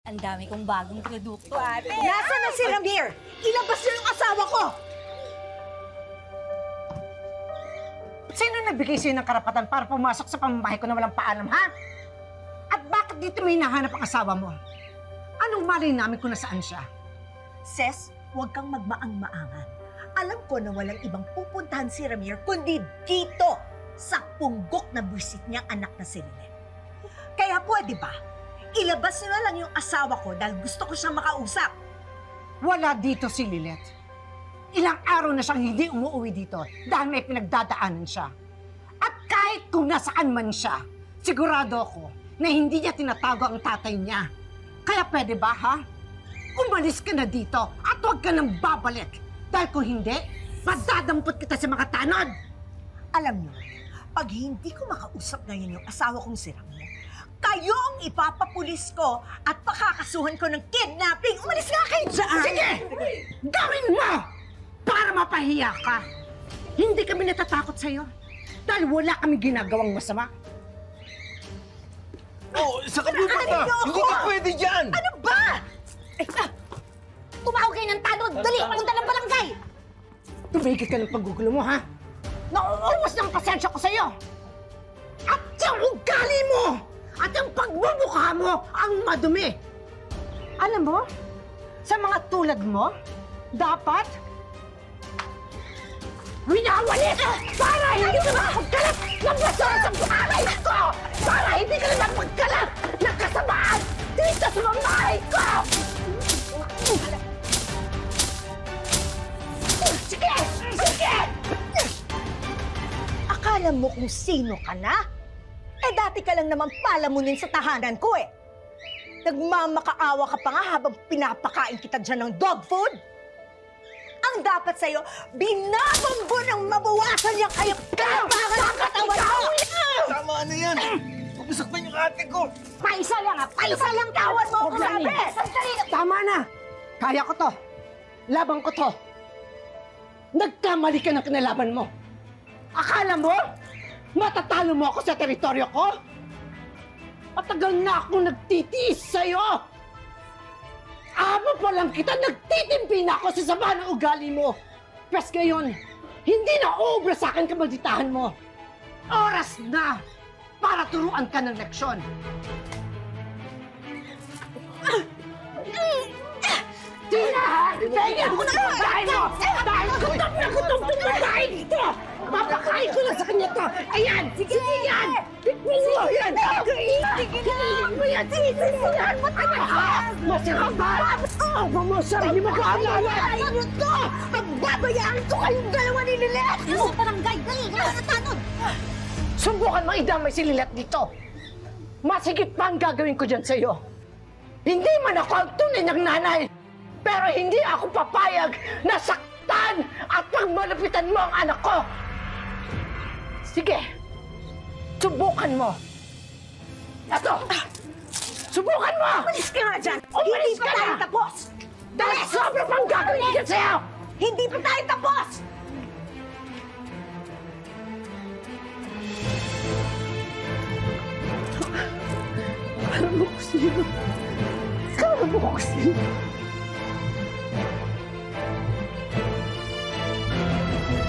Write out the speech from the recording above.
Ang dami kong bagong produkto, ate. Nasaan na si Ramir? Ilabas niyo yung asawa ko! Sino nagbigay sa'yo ng karapatan para pumasok sa pamamahay ko na walang paalam, ha? At bakit dito may hinahanap ang asawa mo? Anong malay namin kung nasaan siya? Ses, huwag kang magmaang-maangan. Alam ko na walang ibang pupuntahan si Ramir kundi dito sa punggok na buwisit niyang anak na si Lynette. Kaya pwede ba? Ilabas niyo na lang yung asawa ko dahil gusto ko siyang makausap. Wala dito si Lynette. Ilang araw na siyang hindi umuwi dito dahil may pinagdadaanan siya. At kahit kung nasaan man siya, sigurado ako na hindi niya tinatago ang tatay niya. Kaya pwede ba, ha? Umalis ka na dito at huwag ka nang babalik. Dahil kung hindi, madadampot kita sa mga tanod! Alam niyo, pag hindi ko makausap ngayon yung asawa kong si Ramir, kayo ang ipapapulis ko at pakakasuhan ko ng kidnapping. Umalis nga kayo dyan! Sige! Gawin mo! Para mapahiya ka. Hindi kami natatakot sa'yo. Dahil wala kami ginagawang masama. Oh, sa kabupat na! Hindi ka pwede dyan! Ano ba? Tumawag kayo ng tanod! Dali! Punta ng barangay! Tumigil ka ng paggugulo mo, ha? Nauubos ng pasensya ko sa'yo! At yung ugali mo! At yung pagmumukha mo ang madumi! Alam mo, sa mga tulad mo, dapat winawalit para hindi ka makapagkalat ng basura sa bahay ko! Para hindi ka naman magkalat ng kasamaan dito sa bahay ko! Sige! Sige! Akala mo kung sino ka na? Eh dati ka lang naman palamunin sa tahanan ko eh. Nagmamakaawa ka pa nga habang pinapakain kita dyan ng dog food. Ang dapat sa'yo, binabambo ng mabawasan yung kayapangan ng katawan mo! Tama na yan! Pagmasaktan yung ate ko! Paisa lang paisa lang tawan mo ako sabi! Tama na! Kaya ko to! Laban ko to! Nagkamali ka ng kinalaban mo! Akala mo, matatalo mo ako sa teritoryo ko? Matagal na akong nagtitiis sa'yo! Amo pa lang kita, nagtitimpi na ako sa sama ng ugali mo! Pes ngayon, hindi na obra sa akin kamalditahan mo! Oras na para turuan ka ng leksyon! Tina! Tina! Dahil mo! Dahil gutom na gutom itong babae dito! Papakain ko lang sa kanya to! Ayan! Sige yan! Tikmin mo yan! Sige mo yan! Sige mo yan! Masarap ba? Aba mo, sarili mo ka alawan! Ano to? Pagbabayaan ko kayong dalawa ni Lynette! Sa barangay! Dali! Tanod! Subukan mo idamay si Lynette dito! Masigit pa ang gagawin ko dyan sa'yo! Hindi man ako ang tunay ng nanay! Pero hindi ako papayag na saktan at pagmalapitan mo ang anak ko! Sige, subukan mo! Eto! Subukan mo! Umalis ka nga dyan! Umalis Hindi pa ka tayo na! tapos! Dahil sobra pang gagawin ko dyan sa'yo! Hindi pa tayo tapos! Alam mo ko sino. Alam mo ko sino.